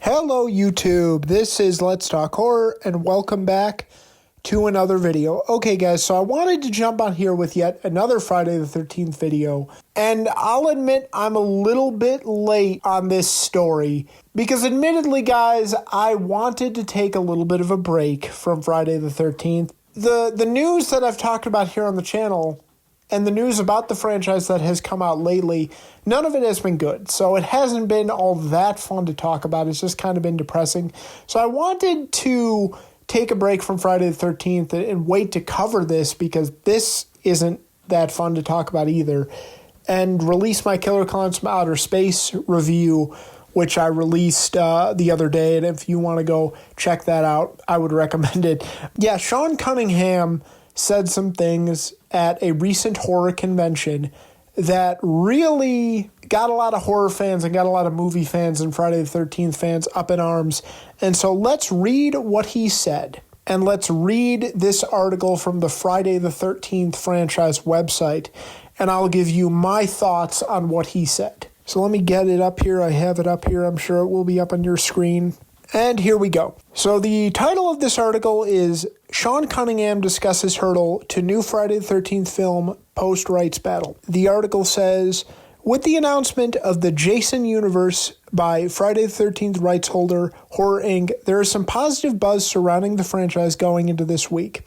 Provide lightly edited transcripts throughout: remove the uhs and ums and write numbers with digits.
Hello YouTube, this is Let's Talk Horror and welcome back to another video. Okay guys, so I wanted to jump on here with yet another Friday the 13th video, and I'll admit I'm a little bit late on this story because admittedly guys, I wanted to take a little bit of a break from Friday the 13th. The news that I've talked about here on the channel and the news about the franchise that has come out lately, none of it has been good. So it hasn't been all that fun to talk about. It's just kind of been depressing. So I wanted to take a break from Friday the 13th and wait to cover this because this isn't that fun to talk about either. And release my Killer Clowns from Outer Space review, which I released the other day. And if you want to go check that out, I would recommend it. Yeah, Sean Cunningham said some things at a recent horror convention that really got a lot of horror fans and got a lot of movie fans and Friday the 13th fans up in arms. And so let's read what he said. And let's read this article from the Friday the 13th franchise website. And I'll give you my thoughts on what he said. So let me get it up here. I have it up here. I'm sure it will be up on your screen. And here we go. So the title of this article is Sean Cunningham discusses hurdle to new Friday the 13th film post-rights battle. The article says, with the announcement of the Jason universe by Friday the 13th rights holder Horror Inc., there is some positive buzz surrounding the franchise going into this week.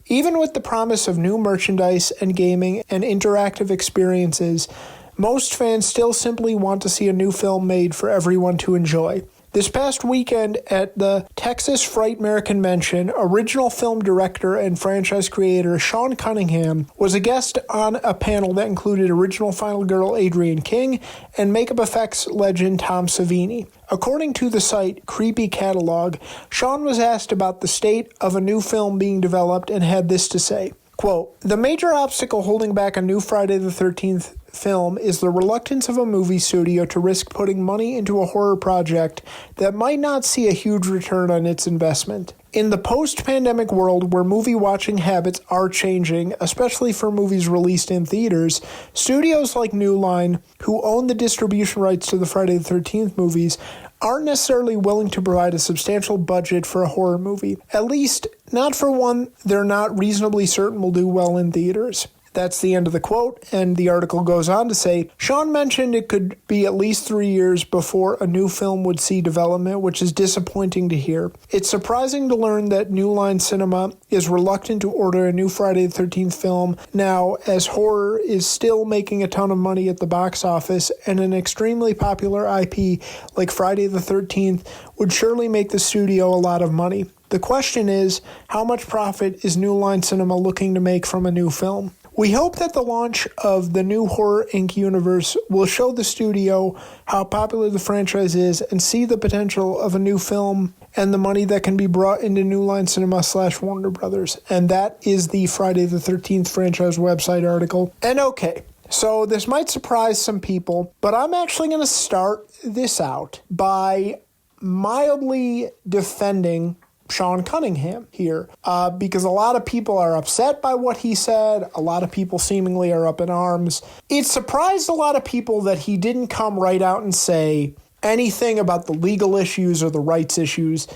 Even with the promise of new merchandise and gaming and interactive experiences, most fans still simply want to see a new film made for everyone to enjoy. This past weekend at the Texas Frightmare Convention, original film director and franchise creator Sean Cunningham was a guest on a panel that included original Final Girl Adrienne King and makeup effects legend Tom Savini. According to the site Creepy Catalog, Sean was asked about the state of a new film being developed and had this to say, quote, "The major obstacle holding back a new Friday the 13th film is the reluctance of a movie studio to risk putting money into a horror project that might not see a huge return on its investment. In the post-pandemic world where movie watching habits are changing, especially for movies released in theaters, studios like New Line, who own the distribution rights to the Friday the 13th movies, aren't necessarily willing to provide a substantial budget for a horror movie, at least not for one they're not reasonably certain will do well in theaters." That's the end of the quote, and the article goes on to say, Sean mentioned it could be at least 3 years before a new film would see development, which is disappointing to hear. It's surprising to learn that New Line Cinema is reluctant to order a new Friday the 13th film now, as horror is still making a ton of money at the box office, and an extremely popular IP like Friday the 13th would surely make the studio a lot of money. The question is, how much profit is New Line Cinema looking to make from a new film? We hope that the launch of the new Horror Inc. universe will show the studio how popular the franchise is and see the potential of a new film and the money that can be brought into New Line Cinema / Warner Brothers. And that is the Friday the 13th franchise website article. And okay, so this might surprise some people, but I'm actually going to start this out by mildly defending Sean Cunningham here, because a lot of people are upset by what he said. A lot of people seemingly are up in arms. It surprised a lot of people that he didn't come right out and say anything about the legal issues or the rights issues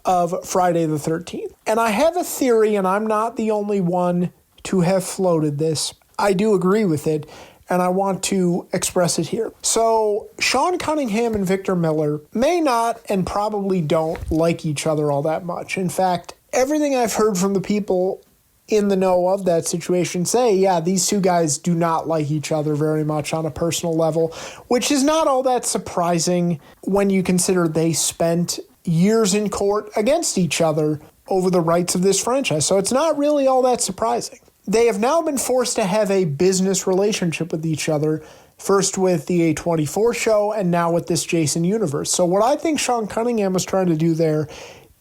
of Friday the 13th. And I have a theory, and I'm not the only one to have floated this. I do agree with it, and I want to express it here. So, Sean Cunningham and Victor Miller may not and probably don't like each other all that much. In fact, everything I've heard from the people in the know of that situation say, yeah, these two guys do not like each other very much on a personal level, which is not all that surprising when you consider they spent years in court against each other over the rights of this franchise. So it's not really all that surprising. They have now been forced to have a business relationship with each other, first with the A24 show and now with this Jason universe. So what I think Sean Cunningham was trying to do there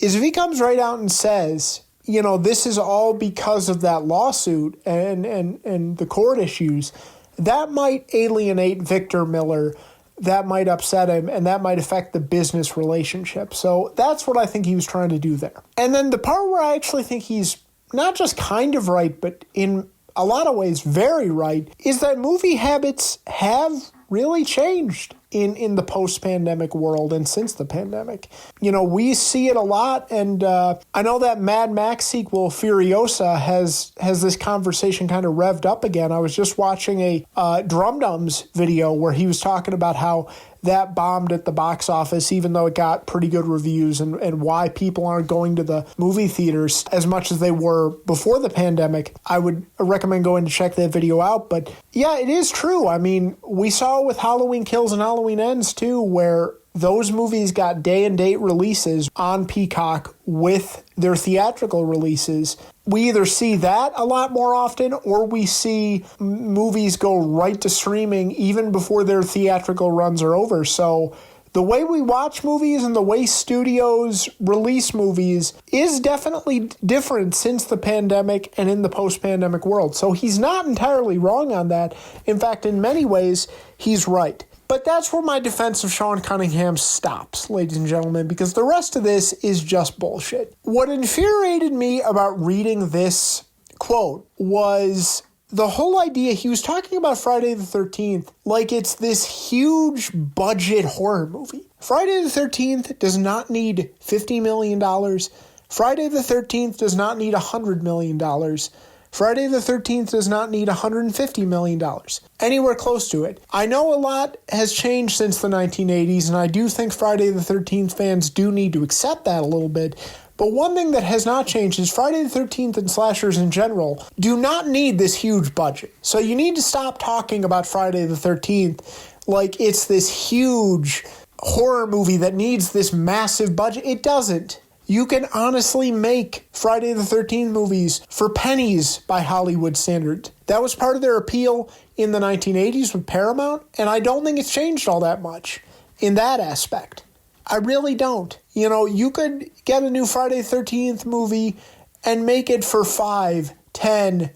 is if he comes right out and says, you know, this is all because of that lawsuit and the court issues, that might alienate Victor Miller, that might upset him, and that might affect the business relationship. So that's what I think he was trying to do there. And then the part where I actually think he's not just kind of right, but in a lot of ways very right, is that movie habits have really changed in the post-pandemic world and since the pandemic. You know, we see it a lot, and I know that Mad Max sequel, Furiosa, has this conversation kind of revved up again. I was just watching a Drum Dums video where he was talking about how that bombed at the box office, even though it got pretty good reviews, and why people aren't going to the movie theaters as much as they were before the pandemic. I would recommend going to check that video out. But yeah, it is true. I mean, we saw it with Halloween Kills and Halloween Ends too, where those movies got day and date releases on Peacock with their theatrical releases. We either see that a lot more often, or we see movies go right to streaming even before their theatrical runs are over. So the way we watch movies and the way studios release movies is definitely different since the pandemic and in the post-pandemic world. So he's not entirely wrong on that. In fact, in many ways, he's right. But that's where my defense of Sean Cunningham stops, ladies and gentlemen, because the rest of this is just bullshit. What infuriated me about reading this quote was the whole idea. He was talking about Friday the 13th like it's this huge budget horror movie. Friday the 13th does not need $50 million. Friday the 13th does not need $100 million. Friday the 13th does not need $150 million, anywhere close to it. I know a lot has changed since the 1980s, and I do think Friday the 13th fans do need to accept that a little bit. But one thing that has not changed is Friday the 13th and slashers in general do not need this huge budget. So you need to stop talking about Friday the 13th like it's this huge horror movie that needs this massive budget. It doesn't. You can honestly make Friday the 13th movies for pennies by Hollywood standards. That was part of their appeal in the 1980s with Paramount, and I don't think it's changed all that much in that aspect. I really don't. You know, you could get a new Friday the 13th movie and make it for 5, 10,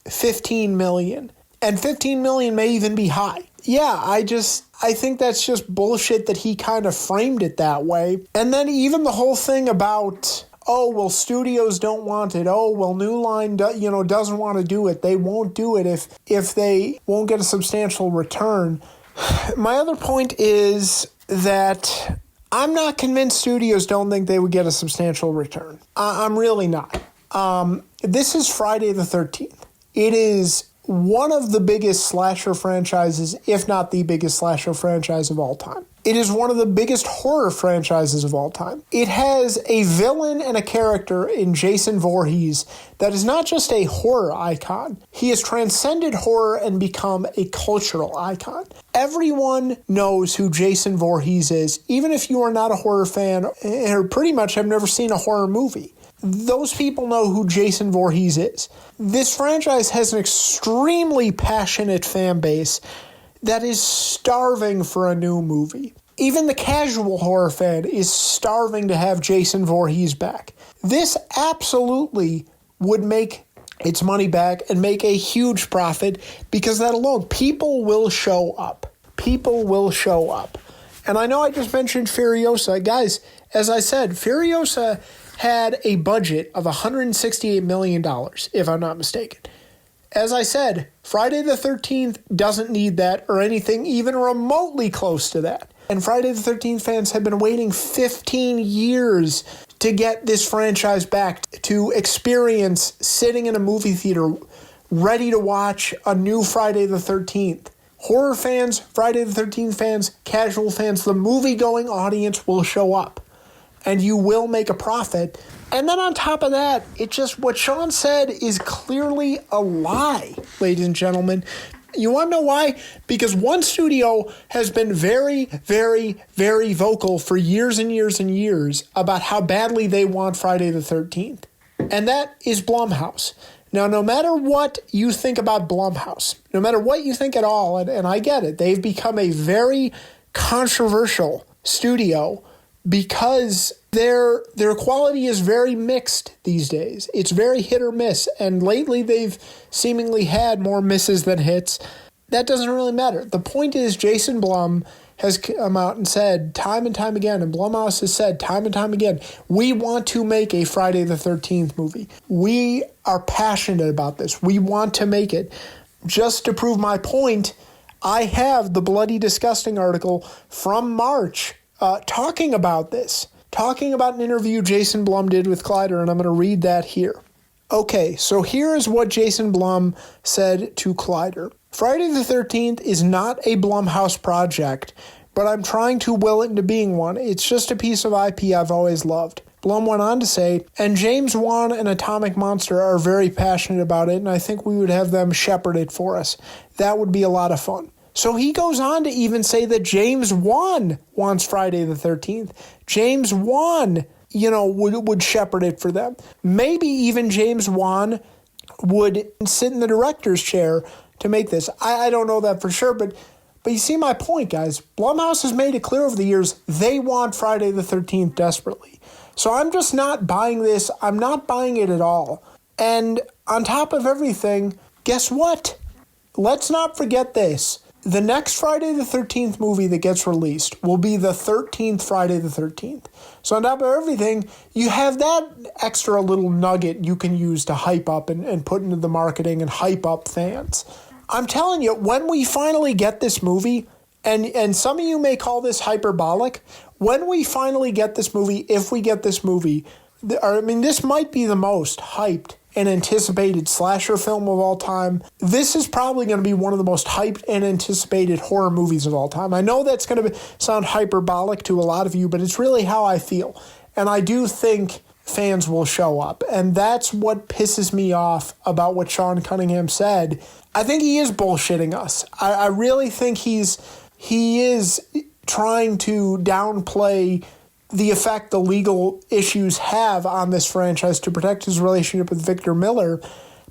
15 million. And 15 million may even be high. Yeah, I think that's just bullshit that he kind of framed it that way. And then even the whole thing about, oh, well, studios don't want it. Oh, well, New Line doesn't want to do it. They won't do it if they won't get a substantial return. My other point is that I'm not convinced studios don't think they would get a substantial return. I'm really not. This is Friday the 13th. It is one of the biggest slasher franchises, if not the biggest slasher franchise of all time. It is one of the biggest horror franchises of all time. It has a villain and a character in Jason Voorhees that is not just a horror icon. He has transcended horror and become a cultural icon. Everyone knows who Jason Voorhees is, even if you are not a horror fan or pretty much have never seen a horror movie. Those people know who Jason Voorhees is. This franchise has an extremely passionate fan base that is starving for a new movie. Even the casual horror fan is starving to have Jason Voorhees back. This absolutely would make its money back and make a huge profit because that alone, people will show up. People will show up. And I know I just mentioned Furiosa. Guys, as I said, Furiosa had a budget of $168 million, if I'm not mistaken. As I said, Friday the 13th doesn't need that or anything even remotely close to that. And Friday the 13th fans have been waiting 15 years to get this franchise back, to experience sitting in a movie theater ready to watch a new Friday the 13th. Horror fans, Friday the 13th fans, casual fans, the movie-going audience will show up. And you will make a profit. And then on top of that, what Sean said is clearly a lie, ladies and gentlemen. You want to know why? Because one studio has been very, very, very vocal for years and years and years about how badly they want Friday the 13th. And that is Blumhouse. Now, no matter what you think about Blumhouse, no matter what you think at all, and I get it, they've become a very controversial studio because their quality is very mixed these days. It's very hit or miss, and lately they've seemingly had more misses than hits. That doesn't really matter. The point is Jason Blum has come out and said time and time again, and Blumhouse has said time and time again, we want to make a Friday the 13th movie. We are passionate about this. We want to make it. Just to prove my point, I have the Bloody Disgusting article from March talking about this, talking about an interview Jason Blum did with Collider, and I'm going to read that here. Okay, so here is what Jason Blum said to Collider. Friday the 13th is not a Blumhouse project, but I'm trying to will it into being one. It's just a piece of IP I've always loved. Blum went on to say, and James Wan and Atomic Monster are very passionate about it, and I think we would have them shepherd it for us. That would be a lot of fun. So he goes on to even say that James Wan wants Friday the 13th. James Wan, would shepherd it for them. Maybe even James Wan would sit in the director's chair to make this. I don't know that for sure, but you see my point, guys. Blumhouse has made it clear over the years they want Friday the 13th desperately. So I'm just not buying this. I'm not buying it at all. And on top of everything, guess what? Let's not forget this. The next Friday the 13th movie that gets released will be the 13th Friday the 13th. So on top of everything, you have that extra little nugget you can use to hype up and put into the marketing and hype up fans. I'm telling you, when we finally get this movie, and some of you may call this hyperbolic, when we finally get this movie, if we get this movie, this might be the most hyped and anticipated slasher film of all time. This is probably going to be one of the most hyped and anticipated horror movies of all time. I know that's going to sound hyperbolic to a lot of you, but it's really how I feel. And I do think fans will show up. And that's what pisses me off about what Sean Cunningham said. I think he is bullshitting us. I really think he is trying to downplay the effect the legal issues have on this franchise to protect his relationship with Victor Miller.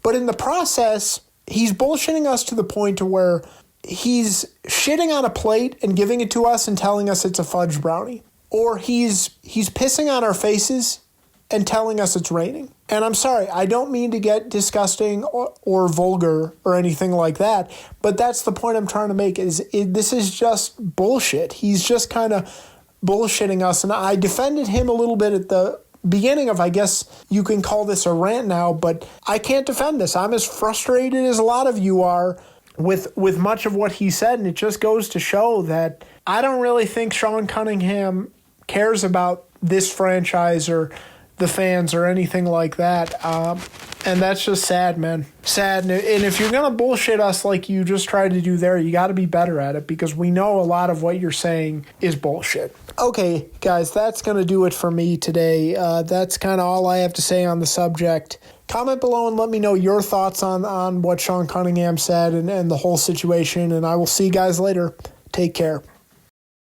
But in the process, he's bullshitting us to the point to where he's shitting on a plate and giving it to us and telling us it's a fudge brownie. Or he's pissing on our faces and telling us it's raining. And I'm sorry, I don't mean to get disgusting or vulgar or anything like that, but that's the point I'm trying to make. This is just bullshit. He's just kind of bullshitting us, and I defended him a little bit at the beginning of, I guess you can call this a rant now, but I can't defend this. I'm as frustrated as a lot of you are with much of what he said, and it just goes to show that I don't really think Sean Cunningham cares about this franchise or the fans or anything like that. And that's just sad, man. Sad. And if you're going to bullshit us like you just tried to do there, you got to be better at it, because we know a lot of what you're saying is bullshit. Okay, guys, that's going to do it for me today. That's kind of all I have to say on the subject. Comment below and let me know your thoughts on what Sean Cunningham said and the whole situation, and I will see you guys later. Take care.